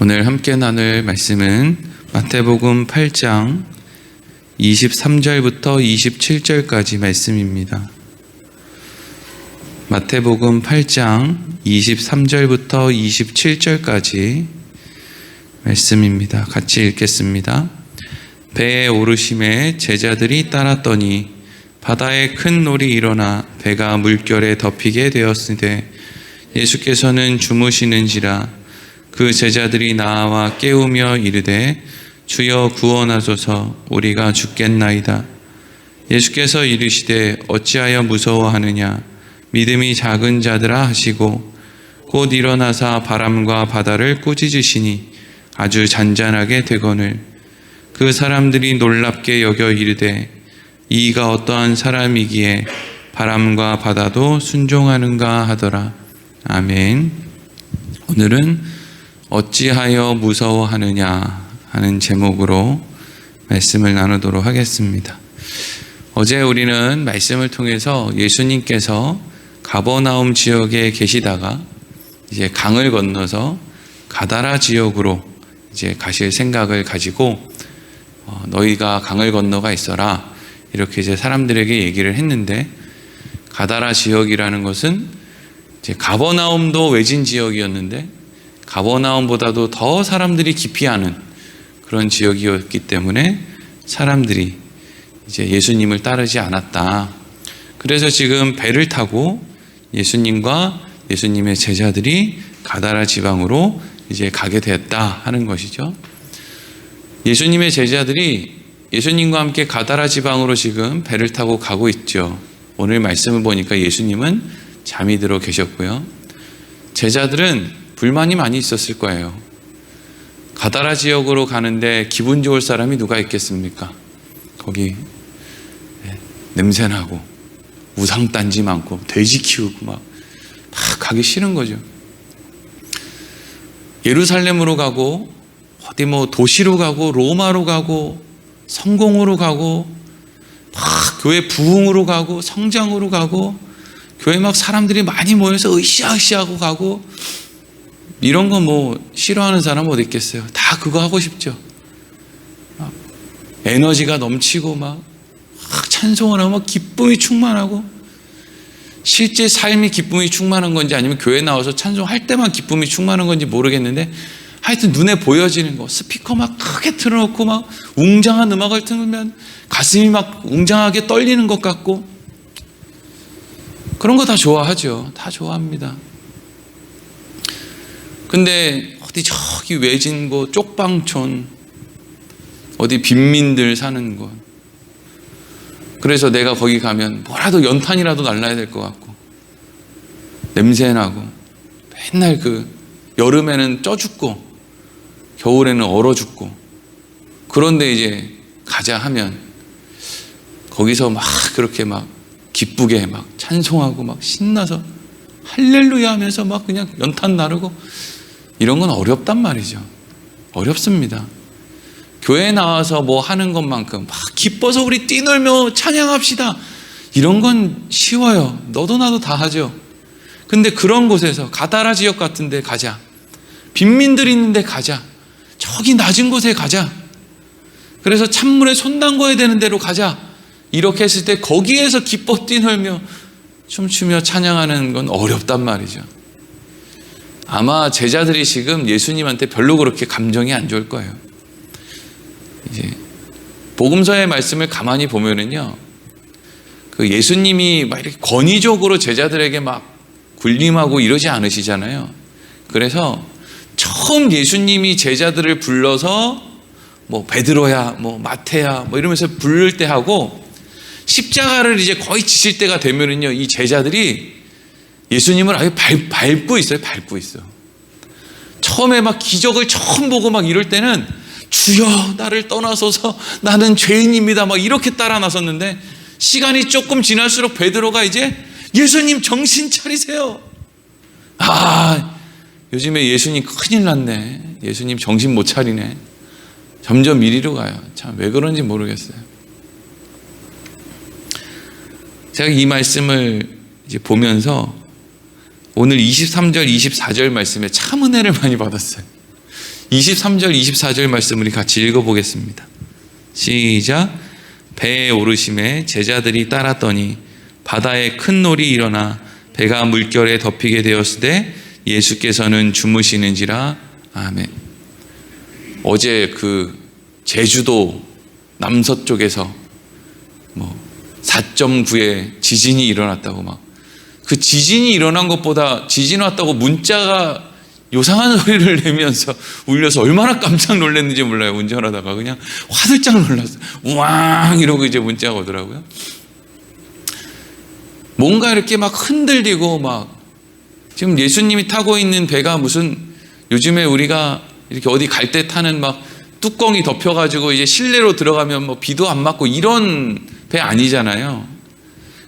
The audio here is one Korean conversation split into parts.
오늘 함께 나눌 말씀은 마태복음 8장 23절부터 27절까지 말씀입니다. 마태복음 8장 23절부터 27절까지 말씀입니다. 같이 읽겠습니다. 배에 오르심에 제자들이 따랐더니 바다에 큰 놀이 일어나 배가 물결에 덮이게 되었으되 예수께서는 주무시는지라 그 제자들이 나와 깨우며 이르되 주여 구원하소서 우리가 죽겠나이다. 예수께서 이르시되 어찌하여 무서워하느냐 믿음이 작은 자들아 하시고 곧 일어나사 바람과 바다를 꾸짖으시니 아주 잔잔하게 되거늘 그 사람들이 놀랍게 여겨 이르되 이가 어떠한 사람이기에 바람과 바다도 순종하는가 하더라. 아멘. 오늘은 어찌하여 무서워하느냐 하는 제목으로 말씀을 나누도록 하겠습니다. 어제 우리는 말씀을 통해서 예수님께서 가버나움 지역에 계시다가 이제 강을 건너서 가다라 지역으로 이제 가실 생각을 가지고 너희가 강을 건너가 있어라 이렇게 이제 사람들에게 얘기를 했는데, 가다라 지역이라는 것은 이제 가버나움도 외진 지역이었는데 가버나움보다도 더 사람들이 깊이 아는 그런 지역이었기 때문에 사람들이 이제 예수님을 따르지 않았다. 그래서 지금 배를 타고 예수님과 예수님의 제자들이 가다라 지방으로 이제 가게 되었다 하는 것이죠. 예수님의 제자들이 예수님과 함께 가다라 지방으로 지금 배를 타고 가고 있죠. 오늘 말씀을 보니까 예수님은 잠이 들어 계셨고요. 제자들은 불만이 많이 있었을 거예요. 가다라 지역으로 가는데 기분 좋을 사람이 누가 있겠습니까? 거기 냄새나고 우상단지 많고 돼지 키우고 막 가기 싫은 거죠. 예루살렘으로 가고 어디 뭐 도시로 가고 로마로 가고 성공으로 가고 막 교회 부흥으로 가고 성장으로 가고 교회 막 사람들이 많이 모여서 으쌰으쌰하고 가고, 이런 거 뭐 싫어하는 사람 어디 있겠어요? 다 그거 하고 싶죠. 막 에너지가 넘치고 막 찬송을 하고 막 기쁨이 충만하고, 실제 삶이 기쁨이 충만한 건지 아니면 교회 나와서 찬송할 때만 기쁨이 충만한 건지 모르겠는데, 하여튼 눈에 보여지는 거, 스피커 막 크게 틀어놓고 막 웅장한 음악을 틀면 가슴이 막 웅장하게 떨리는 것 같고, 그런 거 다 좋아하죠. 다 좋아합니다. 근데 어디 저기 외진 곳, 쪽방촌, 어디 빈민들 사는 곳, 그래서 내가 거기 가면 뭐라도 연탄이라도 날라야 될 것 같고, 냄새 나고, 맨날 그 여름에는 쪄 죽고 겨울에는 얼어 죽고, 그런데 이제 가자 하면 거기서 막 그렇게 막 기쁘게 막 찬송하고 막 신나서 할렐루야 하면서 막 그냥 연탄 나르고, 이런 건 어렵단 말이죠. 어렵습니다. 교회에 나와서 뭐 하는 것만큼 막 기뻐서 우리 뛰놀며 찬양합시다, 이런 건 쉬워요. 너도 나도 다 하죠. 근데 그런 곳에서 가다라 지역 같은 데 가자, 빈민들이 있는데 가자, 저기 낮은 곳에 가자, 그래서 찬물에 손 담궈야 되는 데로 가자, 이렇게 했을 때 거기에서 기뻐 뛰놀며 춤추며 찬양하는 건 어렵단 말이죠. 아마 제자들이 지금 예수님한테 별로 그렇게 감정이 안 좋을 거예요. 이제 복음서의 말씀을 가만히 보면은요, 그 예수님이 막 이렇게 권위적으로 제자들에게 막 군림하고 이러지 않으시잖아요. 그래서 처음 예수님이 제자들을 불러서 뭐 베드로야, 뭐 마태야, 뭐 이러면서 부를 때 하고, 십자가를 이제 거의 지실 때가 되면은요, 이 제자들이 예수님을 아예 밟고 있어요. 밟고 있어. 처음에 막 기적을 처음 보고 막 이럴 때는 주여 나를 떠나소서 나는 죄인입니다 막 이렇게 따라 나섰는데, 시간이 조금 지날수록 베드로가 이제 예수님 정신 차리세요. 요즘에 예수님 큰일 났네. 예수님 정신 못 차리네. 점점 이리로 가요. 참 왜 그런지 모르겠어요. 제가 이 말씀을 이제 보면서 오늘 23절, 24절 말씀에 참 은혜를 많이 받았어요. 23절, 24절 말씀 우리 같이 읽어보겠습니다. 시작. 배에 오르심에 제자들이 따랐더니 바다에 큰 놀이 일어나 배가 물결에 덮이게 되었을 때 예수께서는 주무시는지라. 아멘. 어제 그 제주도 남서쪽에서 4.9의 지진이 일어났다고 막, 그 지진이 일어난 것보다 지진 왔다고 문자가 요상한 소리를 내면서 울려서 얼마나 깜짝 놀랐는지 몰라요. 운전하다가 그냥 화들짝 놀랐어요. 우왕 이러고 이제 문자가 오더라고요. 뭔가 이렇게 막 흔들리고 막, 지금 예수님이 타고 있는 배가 무슨 요즘에 우리가 이렇게 어디 갈 때 타는 막 뚜껑이 덮여가지고 이제 실내로 들어가면 뭐 비도 안 맞고 이런 배 아니잖아요.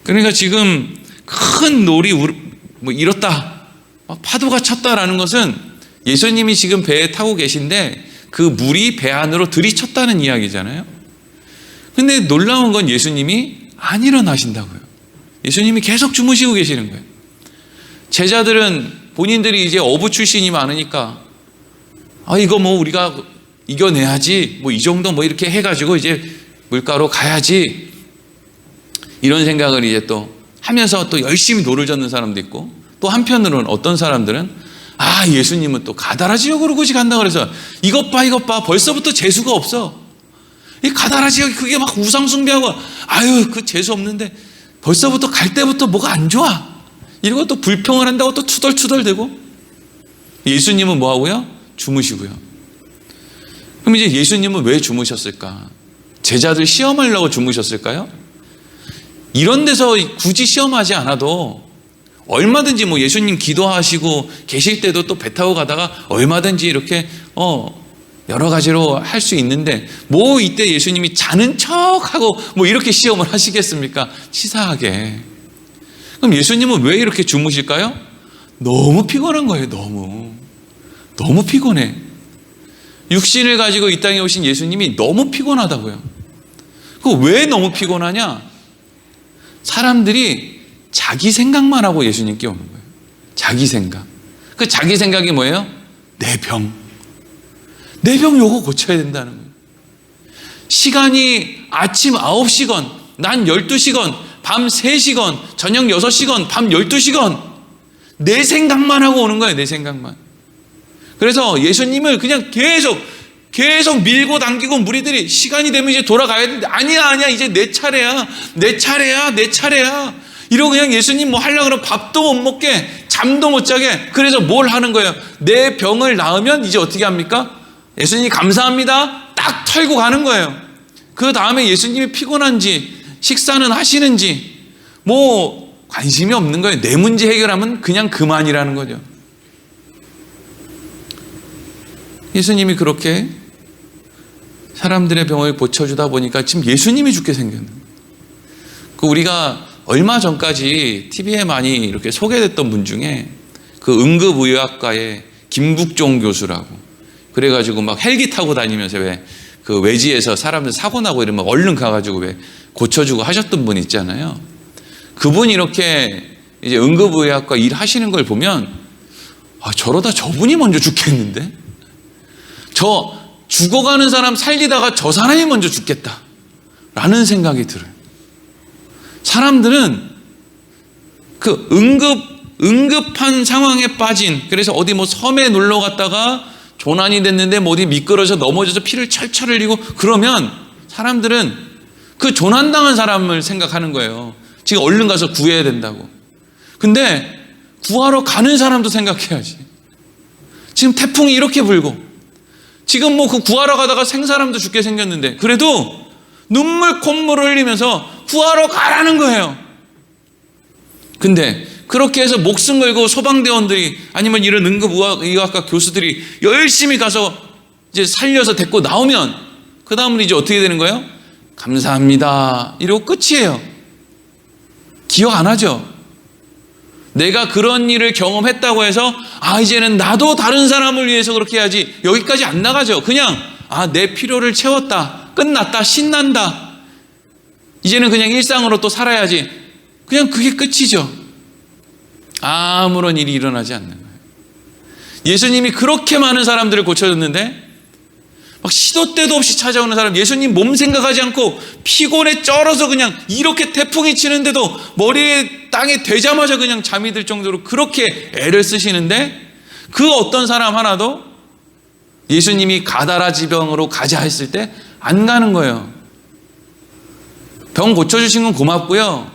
그러니까 지금 큰 놀이 뭐 이렇다, 막 파도가 쳤다라는 것은 예수님이 지금 배에 타고 계신데 그 물이 배 안으로 들이쳤다는 이야기잖아요. 근데 놀라운 건 예수님이 안 일어나신다고요. 예수님이 계속 주무시고 계시는 거예요. 제자들은 본인들이 이제 어부 출신이 많으니까 이거 뭐 우리가 이겨내야지, 뭐 이 정도 뭐 이렇게 해가지고 이제 물가로 가야지, 이런 생각을 이제 또 하면서 또 열심히 노를 젓는 사람도 있고, 또 한편으로는 어떤 사람들은 예수님은 또 가다라 지역으로 굳이 간다 그래서 이것 봐 벌써부터 재수가 없어. 이 가다라 지역이 그게 막 우상 숭배하고 그 재수 없는데 벌써부터 갈 때부터 뭐가 안 좋아, 이러고 또 불평을 한다고 또 투덜투덜대고. 예수님은 뭐 하고요? 주무시고요. 그럼 이제 예수님은 왜 주무셨을까? 제자들 시험하려고 주무셨을까요? 이런 데서 굳이 시험하지 않아도 얼마든지 뭐 예수님 기도하시고 계실 때도 또 배 타고 가다가 얼마든지 이렇게 여러 가지로 할 수 있는데, 뭐 이때 예수님이 자는 척하고 뭐 이렇게 시험을 하시겠습니까? 치사하게. 그럼 예수님은 왜 이렇게 주무실까요? 너무 피곤한 거예요. 너무 피곤해. 육신을 가지고 이 땅에 오신 예수님이 너무 피곤하다고요. 왜 너무 피곤하냐? 사람들이 자기 생각만 하고 예수님께 오는 거예요. 자기 생각. 그 자기 생각이 뭐예요? 내 병 요거 고쳐야 된다는 거예요. 시간이 아침 9시건, 난 12시건, 밤 3시건, 저녁 6시건, 밤 12시건 내 생각만 하고 오는 거예요. 내 생각만. 그래서 예수님을 그냥 계속 밀고 당기고, 무리들이 시간이 되면 이제 돌아가야 되는데 아니야 이제 내 차례야 이러고 그냥 예수님 뭐 하려고 그러면 밥도 못 먹게, 잠도 못 자게. 그래서 뭘 하는 거예요? 내 병을 나으면 이제 어떻게 합니까? 예수님 감사합니다 딱 털고 가는 거예요. 그 다음에 예수님이 피곤한지 식사는 하시는지 뭐 관심이 없는 거예요. 내 문제 해결하면 그냥 그만이라는 거죠. 예수님이 그렇게 사람들의 병을 고쳐주다 보니까 지금 예수님이 죽게 생겼는 거예요. 우리가 얼마 전까지 TV에 많이 이렇게 소개됐던 분 중에 그 응급의학과의 김국종 교수라고, 그래가지고 막 헬기 타고 다니면서 왜 그 외지에서 사람들 사고 나고 이러면 얼른 가가지고 왜 고쳐주고 하셨던 분 있잖아요. 그분이 이렇게 이제 응급의학과 일 하시는 걸 보면 저러다 저분이 먼저 죽겠는데? 저 죽어가는 사람 살리다가 저 사람이 먼저 죽겠다 라는 생각이 들어요. 사람들은 그 응급한 상황에 빠진, 그래서 어디 뭐 섬에 놀러 갔다가 조난이 됐는데 뭐 어디 미끄러져 넘어져서 피를 철철 흘리고 그러면 사람들은 그 조난당한 사람을 생각하는 거예요. 지금 얼른 가서 구해야 된다고. 근데 구하러 가는 사람도 생각해야지. 지금 태풍이 이렇게 불고 지금 뭐 그 구하러 가다가 생사람도 죽게 생겼는데 그래도 눈물 콧물을 흘리면서 구하러 가라는 거예요. 근데 그렇게 해서 목숨 걸고 소방대원들이 아니면 이런 응급의학과 교수들이 열심히 가서 이제 살려서 데리고 나오면 그 다음은 이제 어떻게 되는 거예요? 감사합니다 이러고 끝이에요. 기억 안 하죠? 내가 그런 일을 경험했다고 해서 이제는 나도 다른 사람을 위해서 그렇게 해야지, 여기까지 안 나가죠. 그냥 내 필요를 채웠다, 끝났다, 신난다, 이제는 그냥 일상으로 또 살아야지, 그냥 그게 끝이죠. 아무런 일이 일어나지 않는 거예요. 예수님이 그렇게 많은 사람들을 고쳐줬는데 막 시도 때도 없이 찾아오는 사람, 예수님 몸 생각하지 않고 피곤에 쩔어서 그냥 이렇게 태풍이 치는데도 머리에 땅에 대자마자 그냥 잠이 들 정도로 그렇게 애를 쓰시는데 그 어떤 사람 하나도 예수님이 가다라 지병으로 가자 했을 때 안 가는 거예요. 병 고쳐주신 건 고맙고요.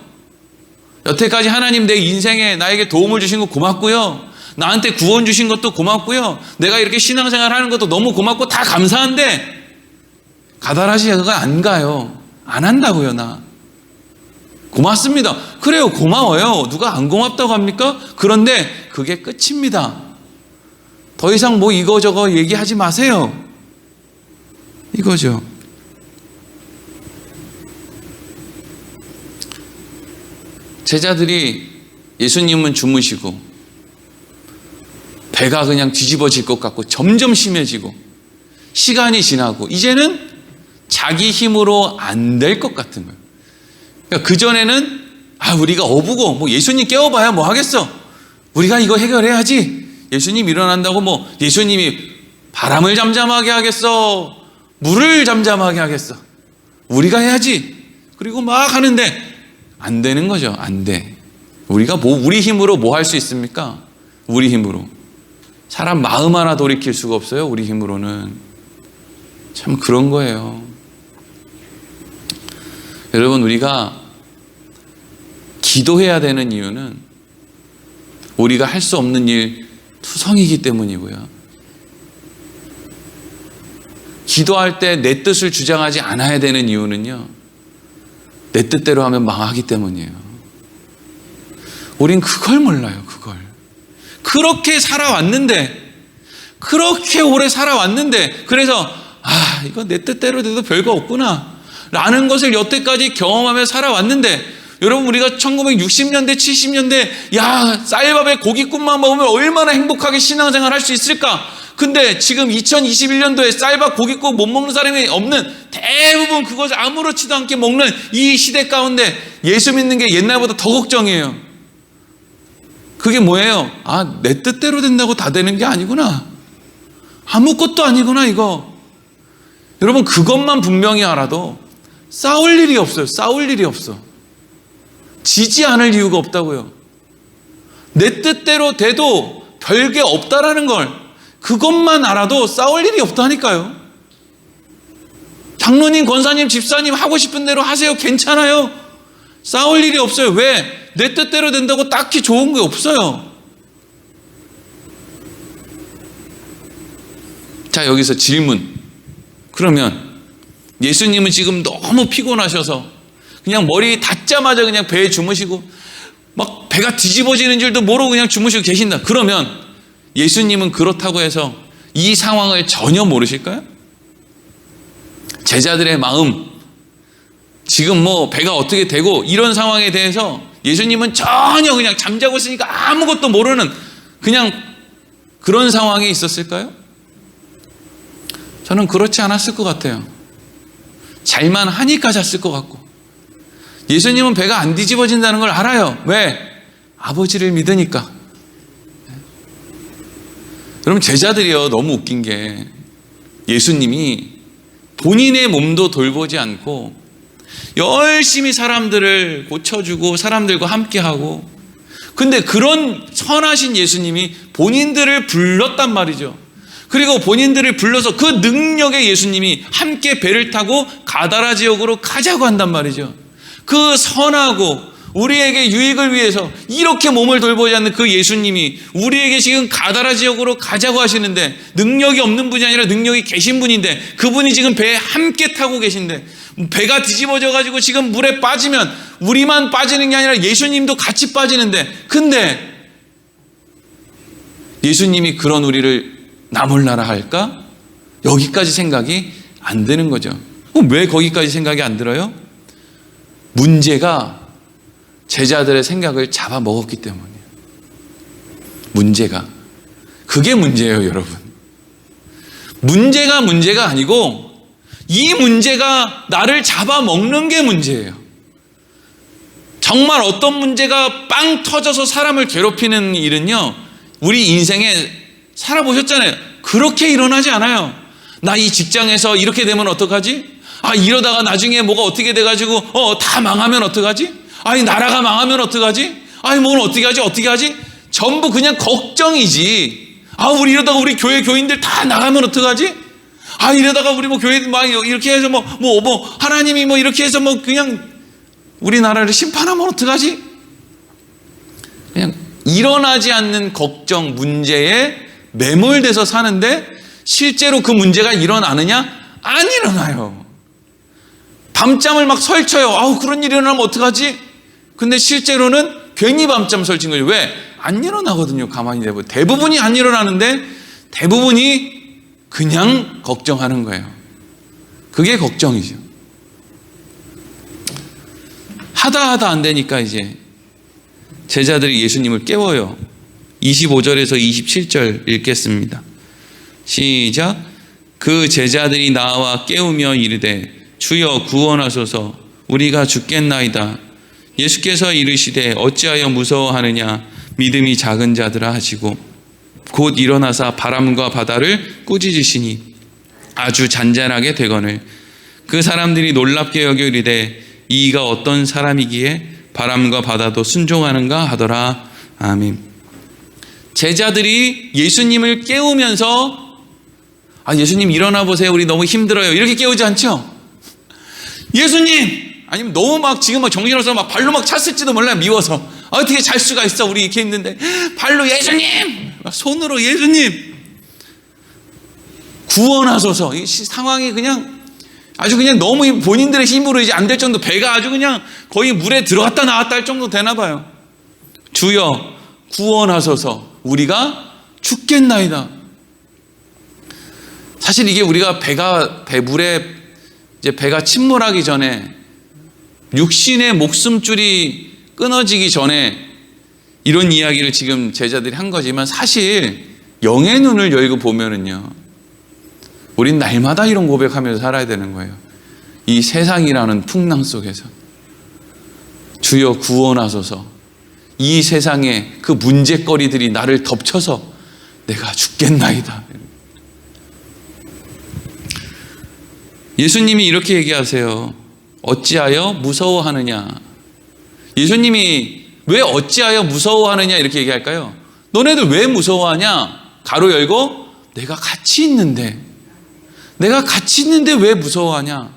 여태까지 하나님 내 인생에 나에게 도움을 주신 거 고맙고요. 나한테 구원 주신 것도 고맙고요. 내가 이렇게 신앙생활 하는 것도 너무 고맙고 다 감사한데 가다라지가 안 가요. 안 한다고요. 나 고맙습니다. 그래요, 고마워요. 누가 안 고맙다고 합니까? 그런데 그게 끝입니다. 더 이상 뭐 이거저거 얘기하지 마세요. 이거죠. 제자들이 예수님은 주무시고 배가 그냥 뒤집어질 것 같고 점점 심해지고 시간이 지나고 이제는 자기 힘으로 안 될 것 같은 거예요. 그러니까 그전에는 우리가 어부고 뭐 예수님 깨워봐야 뭐 하겠어. 우리가 이거 해결해야지. 예수님 일어난다고 뭐 예수님이 바람을 잠잠하게 하겠어. 물을 잠잠하게 하겠어. 우리가 해야지. 그리고 막 하는데 안 되는 거죠. 안 돼. 우리가 우리 힘으로 뭐 할 수 있습니까? 우리 힘으로. 사람 마음 하나 돌이킬 수가 없어요. 우리 힘으로는. 참 그런 거예요. 여러분, 우리가 기도해야 되는 이유는 우리가 할 수 없는 일 투성이기 때문이고요. 기도할 때 내 뜻을 주장하지 않아야 되는 이유는요, 내 뜻대로 하면 망하기 때문이에요. 우린 그걸 몰라요. 그걸. 그렇게 살아왔는데, 그렇게 오래 살아왔는데, 그래서 이거 내 뜻대로 돼도 별거 없구나 라는 것을 여태까지 경험하며 살아왔는데, 여러분, 우리가 1960년대 70년대 쌀밥에 고깃국만 먹으면 얼마나 행복하게 신앙생활 할 수 있을까? 근데 지금 2021년도에 쌀밥 고깃국 못 먹는 사람이 없는, 대부분 그것을 아무렇지도 않게 먹는 이 시대 가운데 예수 믿는 게 옛날보다 더 걱정이에요. 그게 뭐예요? 내 뜻대로 된다고 다 되는 게 아니구나. 아무것도 아니구나 이거. 여러분, 그것만 분명히 알아도 싸울 일이 없어요. 싸울 일이 없어. 지지 않을 이유가 없다고요. 내 뜻대로 돼도 별게 없다라는 걸, 그것만 알아도 싸울 일이 없다니까요. 장로님, 권사님, 집사님 하고 싶은 대로 하세요. 괜찮아요. 싸울 일이 없어요. 왜? 내 뜻대로 된다고 딱히 좋은 게 없어요. 자, 여기서 질문. 그러면 예수님은 지금 너무 피곤하셔서 그냥 머리 닿자마자 그냥 배에 주무시고 막 배가 뒤집어지는 줄도 모르고 그냥 주무시고 계신다. 그러면 예수님은 그렇다고 해서 이 상황을 전혀 모르실까요? 제자들의 마음, 지금 뭐 배가 어떻게 되고 이런 상황에 대해서 예수님은 전혀 그냥 잠자고 있으니까 아무것도 모르는 그냥 그런 상황에 있었을까요? 저는 그렇지 않았을 것 같아요. 잘만 하니까 잤을 것 같고. 예수님은 배가 안 뒤집어진다는 걸 알아요. 왜? 아버지를 믿으니까. 여러분, 제자들이요, 너무 웃긴 게 예수님이 본인의 몸도 돌보지 않고 열심히 사람들을 고쳐주고 사람들과 함께하고, 근데 그런 선하신 예수님이 본인들을 불렀단 말이죠. 그리고 본인들을 불러서 그 능력의 예수님이 함께 배를 타고 가다라 지역으로 가자고 한단 말이죠. 그 선하고 우리에게 유익을 위해서 이렇게 몸을 돌보지 않는 그 예수님이 우리에게 지금 가다라 지역으로 가자고 하시는데, 능력이 없는 분이 아니라 능력이 계신 분인데, 그분이 지금 배에 함께 타고 계신데, 배가 뒤집어져 가지고 지금 물에 빠지면 우리만 빠지는 게 아니라 예수님도 같이 빠지는데, 근데 예수님이 그런 우리를 나 몰라라 할까? 여기까지 생각이 안 드는 거죠. 왜 거기까지 생각이 안 들어요? 문제가 제자들의 생각을 잡아먹었기 때문이에요. 문제가. 그게 문제예요, 여러분. 문제가 아니고 이 문제가 나를 잡아먹는 게 문제예요. 정말 어떤 문제가 빵 터져서 사람을 괴롭히는 일은요, 우리 인생에 살아보셨잖아요. 그렇게 일어나지 않아요. 나 이 직장에서 이렇게 되면 어떡하지? 이러다가 나중에 뭐가 어떻게 돼가지고 다 망하면 어떡하지? 이 나라가 망하면 어떡하지? 뭘 어떻게 하지? 전부 그냥 걱정이지. 우리 이러다가 우리 교회 교인들 다 나가면 어떡하지? 이러다가 우리 뭐 교회 막 이렇게 해서 하나님이 이렇게 해서 그냥 우리나라를 심판하면 어떡하지? 그냥 일어나지 않는 걱정, 문제에 매몰돼서 사는데 실제로 그 문제가 일어나느냐? 안 일어나요. 밤잠을 막 설쳐요. 그런 일이 일어나면 어떡하지? 근데 실제로는 괜히 밤잠 설친 거죠. 왜? 안 일어나거든요. 가만히 내보면. 대부분이 안 일어나는데 대부분이 그냥 걱정하는 거예요. 그게 걱정이죠. 하다 안 되니까 이제 제자들이 예수님을 깨워요. 25절에서 27절 읽겠습니다. 시작. 그 제자들이 나와 깨우며 이르되 주여 구원하소서 우리가 죽겠나이다. 예수께서 이르시되 어찌하여 무서워하느냐 믿음이 작은 자들아 하시고 곧 일어나사 바람과 바다를 꾸짖으시니 아주 잔잔하게 되거늘 그 사람들이 놀랍게 여겨 이르되 이가 어떤 사람이기에 바람과 바다도 순종하는가 하더라. 아멘. 제자들이 예수님을 깨우면서 예수님 일어나 보세요. 우리 너무 힘들어요. 이렇게 깨우지 않죠? 예수님! 아니면 너무 지금 정신없어 발로 찼을지도 몰라요. 미워서. 어떻게 잘 수가 있어. 우리 이렇게 힘든데. 발로 예수님! 손으로 예수님! 구원하소서. 이 상황이 아주 그냥 너무 본인들의 힘으로 이제 안 될 정도, 배가 아주 그냥 거의 물에 들어갔다 나왔다 할 정도 되나 봐요. 주여 구원하소서 우리가 죽겠나이다. 사실 이게 우리가 물에 이제 배가 침몰하기 전에 육신의 목숨줄이 끊어지기 전에 이런 이야기를 지금 제자들이 한 거지만 사실 영의 눈을 열고 보면은요, 우린 날마다 이런 고백하면서 살아야 되는 거예요. 이 세상이라는 풍랑 속에서 주여 구원하소서. 이 세상에 그 문제거리들이 나를 덮쳐서 내가 죽겠나이다. 예수님이 이렇게 얘기하세요. 어찌하여 무서워하느냐. 예수님이 왜 어찌하여 무서워하느냐 이렇게 얘기할까요? 너네들 왜 무서워하냐? 가로 열고 내가 같이 있는데 왜 무서워하냐?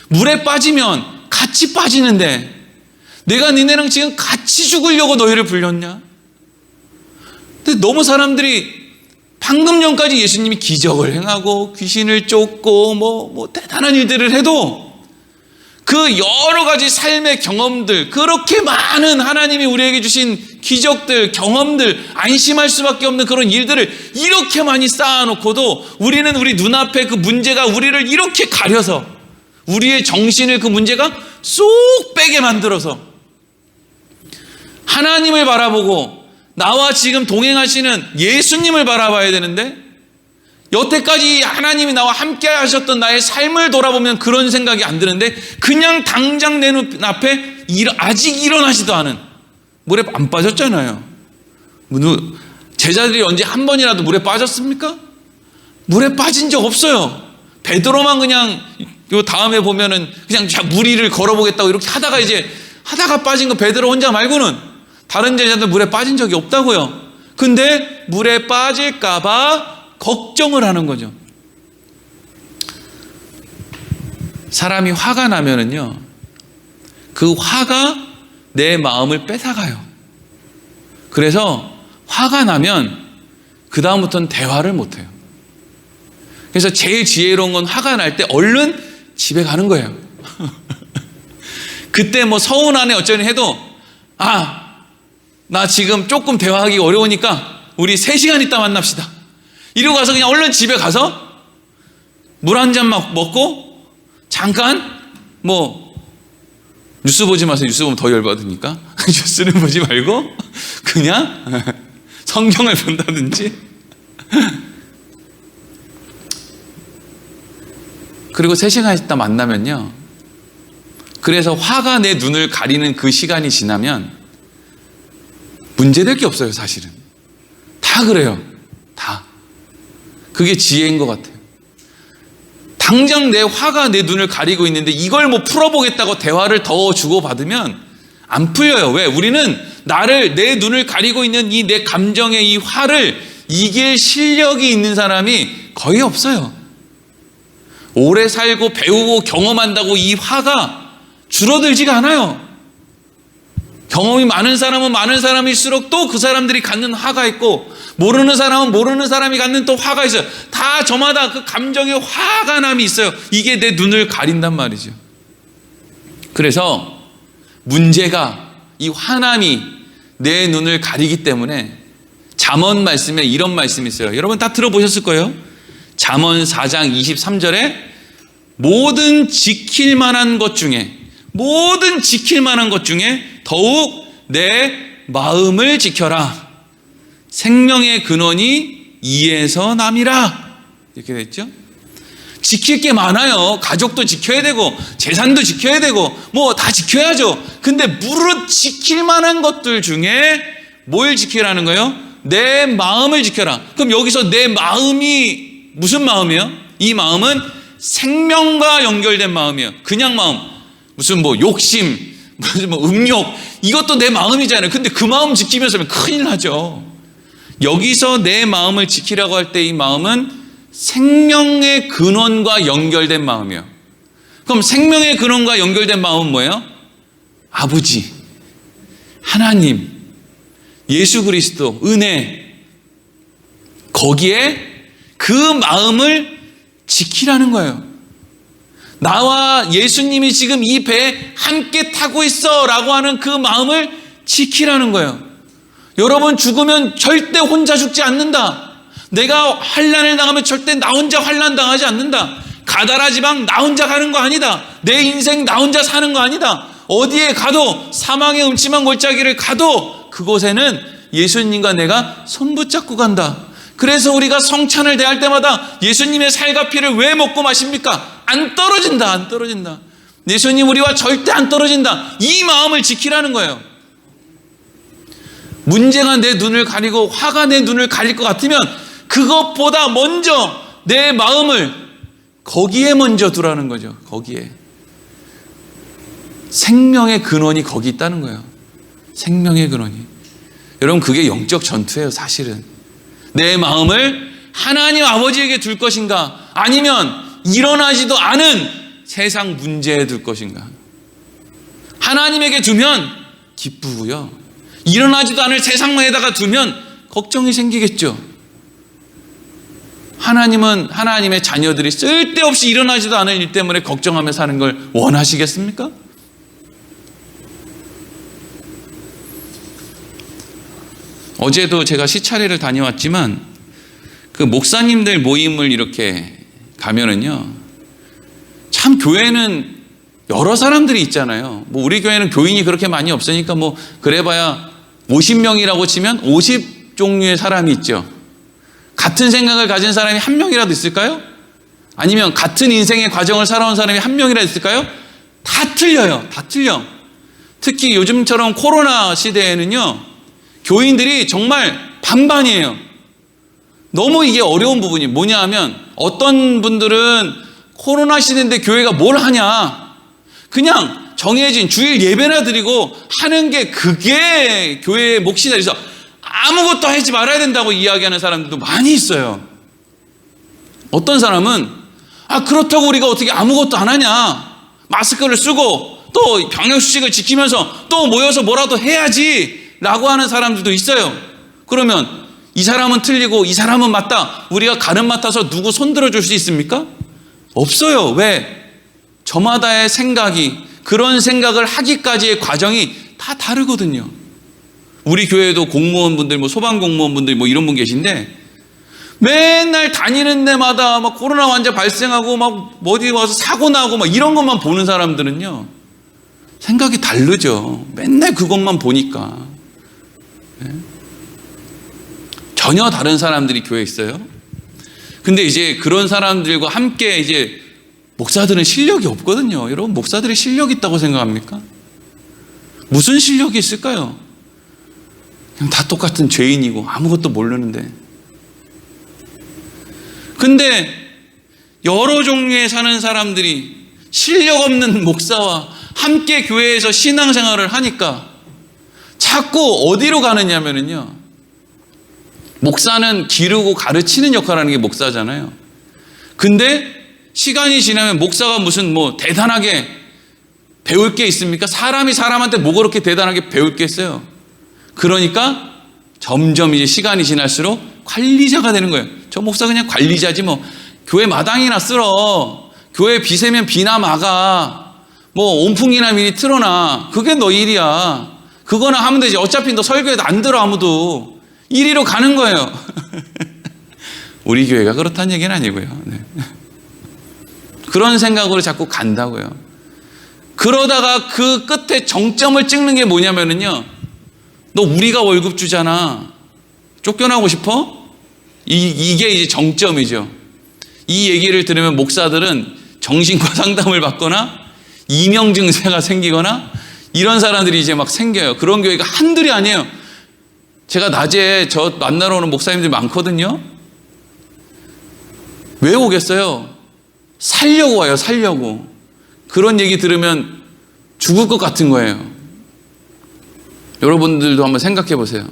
물에 빠지면 같이 빠지는데 내가 니네랑 지금 같이 죽으려고 너희를 불렀냐? 근데 너무 사람들이 방금 전까지 예수님이 기적을 행하고 귀신을 쫓고 대단한 일들을 해도 그 여러 가지 삶의 경험들, 그렇게 많은 하나님이 우리에게 주신 기적들, 경험들, 안심할 수밖에 없는 그런 일들을 이렇게 많이 쌓아놓고도 우리는 우리 눈앞에 그 문제가 우리를 이렇게 가려서 우리의 정신을 그 문제가 쏙 빼게 만들어서 하나님을 바라보고 나와 지금 동행하시는 예수님을 바라봐야 되는데 여태까지 하나님이 나와 함께 하셨던 나의 삶을 돌아보면 그런 생각이 안 드는데 그냥 당장 내 눈앞에 아직 일어나지도 않은, 물에 안 빠졌잖아요. 제자들이 언제 한 번이라도 물에 빠졌습니까? 물에 빠진 적 없어요. 베드로만 그냥 요 다음에 보면은 그냥 물 위를 걸어보겠다고 이렇게 하다가 빠진 거 베드로 혼자 말고는 다른 제자들 물에 빠진 적이 없다고요. 근데 물에 빠질까봐 걱정을 하는 거죠. 사람이 화가 나면은요, 그 화가 내 마음을 뺏어가요. 그래서 화가 나면 그 다음부터는 대화를 못해요. 그래서 제일 지혜로운 건 화가 날 때 얼른 집에 가는 거예요. 그때 서운하네 어쩌니 해도 나 지금 조금 대화하기 어려우니까 우리 3시간 있다 만납시다. 이러고 가서 그냥 얼른 집에 가서 물 한 잔 먹고 잠깐 뉴스 보지 마세요. 뉴스 보면 더 열받으니까. 뉴스를 보지 말고 그냥 성경을 본다든지. 그리고 3시간 있다 만나면요, 그래서 화가 내 눈을 가리는 그 시간이 지나면 문제될 게 없어요. 사실은 다 그래요. 다. 그게 지혜인 것 같아요. 당장 내 화가 내 눈을 가리고 있는데 이걸 뭐 풀어보겠다고 대화를 더 주고받으면 안 풀려요. 왜? 우리는 내 눈을 가리고 있는 이 내 감정의 이 화를 이길 실력이 있는 사람이 거의 없어요. 오래 살고 배우고 경험한다고 이 화가 줄어들지가 않아요. 경험이 많은 사람은 많은 사람일수록 또 그 사람들이 갖는 화가 있고, 모르는 사람은 모르는 사람이 갖는 또 화가 있어요. 다 저마다 그 감정의 화가 남이 있어요. 이게 내 눈을 가린단 말이죠. 그래서 문제가 이 화남이 내 눈을 가리기 때문에 잠언 말씀에 이런 말씀이 있어요. 여러분 다 들어보셨을 거예요. 잠언 4장 23절에 모든 지킬 만한 것 중에 더욱 내 마음을 지켜라. 생명의 근원이 이에서 남이라. 이렇게 됐죠. 지킬 게 많아요. 가족도 지켜야 되고 재산도 지켜야 되고 뭐 다 지켜야죠. 근데 무릇 지킬 만한 것들 중에 뭘 지키라는 거예요? 내 마음을 지켜라. 그럼 여기서 내 마음이 무슨 마음이에요? 이 마음은 생명과 연결된 마음이에요. 그냥 마음, 무슨 뭐 욕심, 무슨 뭐 음욕, 이것도 내 마음이잖아요. 근데 그 마음 지키면서 큰일 나죠. 여기서 내 마음을 지키라고 할 때 이 마음은 생명의 근원과 연결된 마음이에요. 그럼 생명의 근원과 연결된 마음은 뭐예요? 아버지, 하나님, 예수 그리스도, 은혜. 거기에 그 마음을 지키라는 거예요. 나와 예수님이 지금 이 배에 함께 타고 있어 라고 하는 그 마음을 지키라는 거예요. 여러분, 죽으면 절대 혼자 죽지 않는다. 내가 환난을 당하면 절대 나 혼자 환난 당하지 않는다. 가다라 지방 나 혼자 가는 거 아니다. 내 인생 나 혼자 사는 거 아니다. 어디에 가도, 사망의 음침한 골짜기를 가도 그곳에는 예수님과 내가 손 붙잡고 간다. 그래서 우리가 성찬을 대할 때마다 예수님의 살과 피를 왜 먹고 마십니까? 안 떨어진다, 안 떨어진다. 예수님 우리와 절대 안 떨어진다. 이 마음을 지키라는 거예요. 문제가 내 눈을 가리고 화가 내 눈을 가릴 것 같으면 그것보다 먼저 내 마음을 거기에 먼저 두라는 거죠. 거기에. 생명의 근원이 거기 있다는 거예요. 생명의 근원이. 여러분, 그게 영적 전투예요, 사실은. 내 마음을 하나님 아버지에게 둘 것인가, 아니면 일어나지도 않은 세상 문제에 둘 것인가. 하나님에게 두면 기쁘고요, 일어나지도 않을 세상에다가 두면 걱정이 생기겠죠. 하나님은 하나님의 자녀들이 쓸데없이 일어나지도 않을 일 때문에 걱정하며 사는 걸 원하시겠습니까? 어제도 제가 시차례를 다녀왔지만 그 목사님들 모임을 이렇게 가면은요, 참 교회는 여러 사람들이 있잖아요. 뭐 우리 교회는 교인이 그렇게 많이 없으니까 뭐 그래봐야 50명이라고 치면 50종류의 사람이 있죠. 같은 생각을 가진 사람이 한 명이라도 있을까요? 아니면 같은 인생의 과정을 살아온 사람이 한 명이라도 있을까요? 다 틀려요. 다 틀려. 특히 요즘처럼 코로나 시대에는요, 교인들이 정말 반반이에요. 너무 이게 어려운 부분이 뭐냐 하면, 어떤 분들은 코로나 시대인데 교회가 뭘 하냐, 그냥 정해진 주일 예배나 드리고 하는 게 그게 교회의 몫이다 그래서 아무것도 하지 말아야 된다고 이야기하는 사람들도 많이 있어요. 어떤 사람은 그렇다고 우리가 어떻게 아무것도 안 하냐, 마스크를 쓰고 또 방역수칙을 지키면서 또 모여서 뭐라도 해야지 라고 하는 사람들도 있어요. 그러면 이 사람은 틀리고 이 사람은 맞다, 우리가 가름 맡아서 누구 손들어 줄 수 있습니까? 없어요. 왜? 저마다의 생각이, 그런 생각을 하기까지의 과정이 다 다르거든요. 우리 교회에도 공무원분들, 뭐 소방공무원분들 뭐 이런 분 계신데, 맨날 다니는 데마다 막 코로나 환자 발생하고 막 어디 와서 사고 나고 막 이런 것만 보는 사람들은요, 생각이 다르죠. 맨날 그것만 보니까. 네? 전혀 다른 사람들이 교회에 있어요. 근데 이제 그런 사람들과 함께 이제 목사들은 실력이 없거든요. 여러분, 목사들이 실력 있다고 생각합니까? 무슨 실력이 있을까요? 그냥 다 똑같은 죄인이고 아무것도 모르는데. 근데 여러 종류의 사는 사람들이 실력 없는 목사와 함께 교회에서 신앙생활을 하니까 자꾸 어디로 가느냐면요, 목사는 기르고 가르치는 역할을 하는 게 목사잖아요. 근데 시간이 지나면 목사가 무슨 뭐 대단하게 배울 게 있습니까? 사람이 사람한테 뭐 그렇게 대단하게 배울 게 있어요. 그러니까 점점 이제 시간이 지날수록 관리자가 되는 거예요. 저 목사 그냥 관리자지 뭐, 교회 마당이나 쓸어, 교회 비 새면 비나 막아, 뭐 온풍기나 미리 틀어놔, 그게 너 일이야. 그거나 하면 되지. 어차피 너 설교에도 안 들어 아무도. 이리로 가는 거예요. 우리 교회가 그렇다는 얘기는 아니고요. 네. 그런 생각으로 자꾸 간다고요. 그러다가 그 끝에 정점을 찍는 게 뭐냐면요, 너 우리가 월급 주잖아, 쫓겨나고 싶어? 이게 이제 정점이죠. 이 얘기를 들으면 목사들은 정신과 상담을 받거나 이명 증세가 생기거나 이런 사람들이 이제 막 생겨요. 그런 교회가 한둘이 아니에요. 제가 낮에 저 만나러 오는 목사님들 많거든요. 왜 오겠어요? 살려고 와요, 살려고. 그런 얘기 들으면 죽을 것 같은 거예요. 여러분들도 한번 생각해 보세요.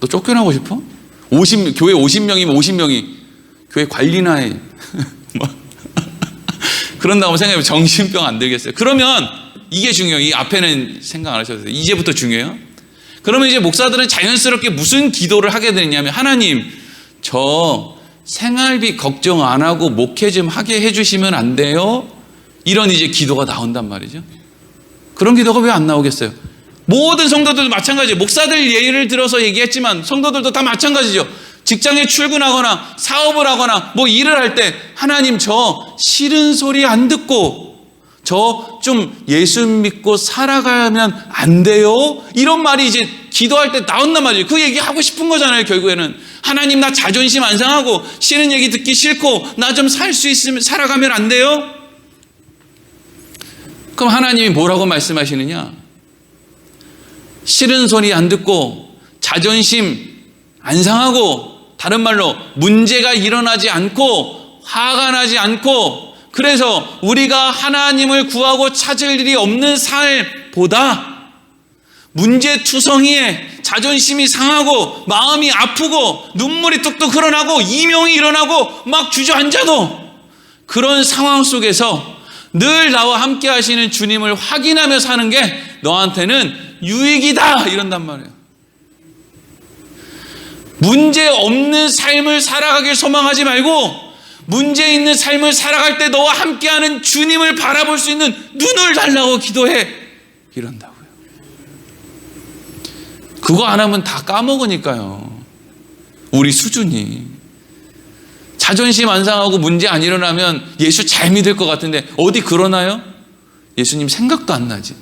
너 쫓겨나고 싶어? 교회 50명이면 50명이 교회 관리나 해. 그런다고 생각해보면 정신병 안 들겠어요? 그러면 이게 중요해요. 이 앞에는 생각 안 하셔도 돼요. 이제부터 중요해요. 그러면 이제 목사들은 자연스럽게 무슨 기도를 하게 되냐면, 하나님, 저 생활비 걱정 안 하고 목회 좀 하게 해주시면 안 돼요? 이런 이제 기도가 나온단 말이죠. 그런 기도가 왜 안 나오겠어요? 모든 성도들도 마찬가지예요. 목사들 예를 들어서 얘기했지만 성도들도 다 마찬가지죠. 직장에 출근하거나 사업을 하거나 뭐 일을 할 때, 하나님 저 싫은 소리 안 듣고 저 좀 예수 믿고 살아가면 안 돼요? 이런 말이 이제 기도할 때 나온단 말이에요. 그 얘기 하고 싶은 거잖아요. 결국에는 하나님, 나 자존심 안 상하고 싫은 얘기 듣기 싫고 나 좀 살 수 있으면 살아가면 안 돼요? 그럼 하나님이 뭐라고 말씀하시느냐? 싫은 소리 안 듣고 자존심 안 상하고, 다른 말로 문제가 일어나지 않고 화가 나지 않고, 그래서 우리가 하나님을 구하고 찾을 일이 없는 삶보다 문제투성이에 자존심이 상하고 마음이 아프고 눈물이 뚝뚝 흘러나고 이명이 일어나고 막 주저앉아도 그런 상황 속에서 늘 나와 함께 하시는 주님을 확인하며 사는 게 너한테는 유익이다, 이런단 말이에요. 문제 없는 삶을 살아가길 소망하지 말고 문제 있는 삶을 살아갈 때 너와 함께하는 주님을 바라볼 수 있는 눈을 달라고 기도해, 이런다고요. 그거 안 하면 다 까먹으니까요. 우리 수준이. 자존심 안 상하고 문제 안 일어나면 예수 잘 믿을 것 같은데 어디 그러나요? 예수님 생각도 안 나지.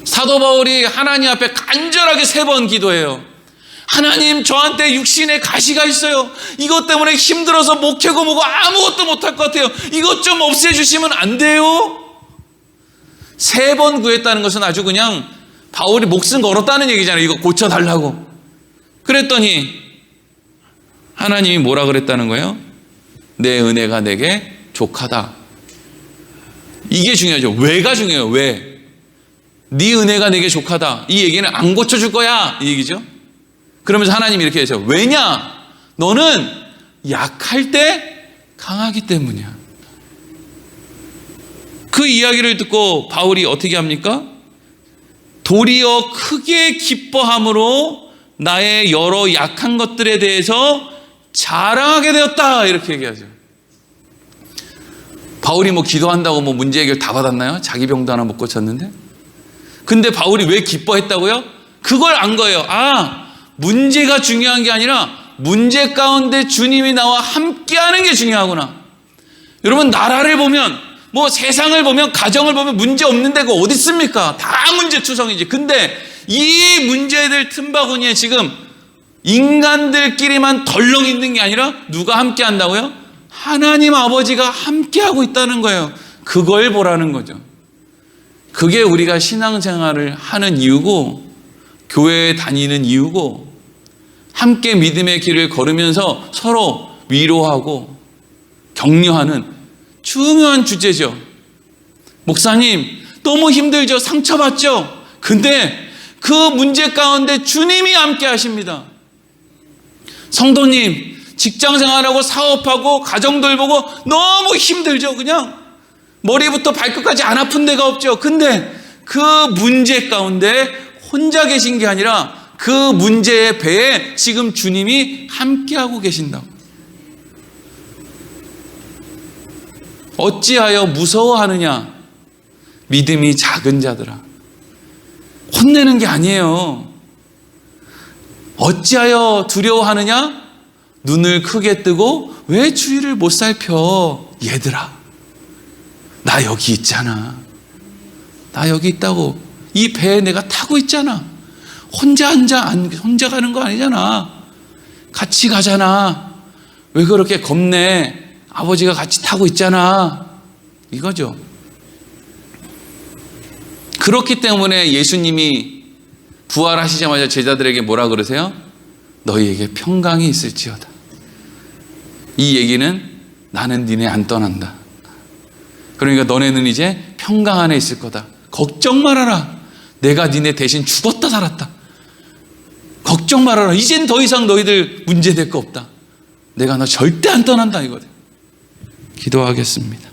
사도 바울이 하나님 앞에 간절하게 3번 기도해요. 하나님, 저한테 육신에 가시가 있어요. 이것 때문에 힘들어서 목회고 뭐고 아무것도 못할 것 같아요. 이것 좀 없애주시면 안 돼요? 3번 구했다는 것은 아주 그냥 바울이 목숨 걸었다는 얘기잖아요. 이거 고쳐달라고. 그랬더니 하나님이 뭐라 그랬다는 거예요? 내 은혜가 내게 족하다. 이게 중요하죠. 왜가 중요해요. 왜? 네 은혜가 내게 족하다. 이 얘기는 안 고쳐줄 거야, 이 얘기죠. 그러면서 하나님이 이렇게 하셔요. 왜냐? 너는 약할 때 강하기 때문이야. 그 이야기를 듣고 바울이 어떻게 합니까? 도리어 크게 기뻐함으로 나의 여러 약한 것들에 대해서 자랑하게 되었다, 이렇게 얘기하죠. 바울이 뭐 기도한다고 뭐 문제 해결 다 받았나요? 자기 병도 하나 못 고쳤는데. 근데 바울이 왜 기뻐했다고요? 그걸 안 거예요. 문제가 중요한 게 아니라 문제 가운데 주님이 나와 함께하는 게 중요하구나. 여러분, 나라를 보면, 뭐 세상을 보면, 가정을 보면 문제 없는 데가 어디 있습니까? 다 문제투성이지. 근데 이 문제들 틈바구니에 지금 인간들끼리만 덜렁 있는 게 아니라 누가 함께 한다고요? 하나님 아버지가 함께하고 있다는 거예요. 그걸 보라는 거죠. 그게 우리가 신앙생활을 하는 이유고, 교회에 다니는 이유고, 함께 믿음의 길을 걸으면서 서로 위로하고 격려하는 중요한 주제죠. 목사님, 너무 힘들죠? 상처받죠? 근데 그 문제 가운데 주님이 함께 하십니다. 성도님, 직장 생활하고 사업하고 가정 돌보고 너무 힘들죠? 그냥 머리부터 발끝까지 안 아픈 데가 없죠? 근데 그 문제 가운데 혼자 계신 게 아니라 그 문제의 배에 지금 주님이 함께하고 계신다고. 어찌하여 무서워하느냐? 믿음이 작은 자들아. 혼내는 게 아니에요. 어찌하여 두려워하느냐? 눈을 크게 뜨고 왜 주위를 못 살펴? 얘들아, 나 여기 있잖아. 나 여기 있다고. 이 배에 내가 타고 있잖아. 혼자 가는 거 아니잖아. 같이 가잖아. 왜 그렇게 겁내? 아버지가 같이 타고 있잖아. 이거죠. 그렇기 때문에 예수님이 부활하시자마자 제자들에게 뭐라 그러세요? 너희에게 평강이 있을지어다. 이 얘기는 나는 니네 안 떠난다. 그러니까 너네는 이제 평강 안에 있을 거다. 걱정 말아라. 내가 니네 대신 죽었다 살았다. 걱정 말아라. 이젠 더 이상 너희들 문제될 거 없다. 내가 너 절대 안 떠난다 이거든. 기도하겠습니다.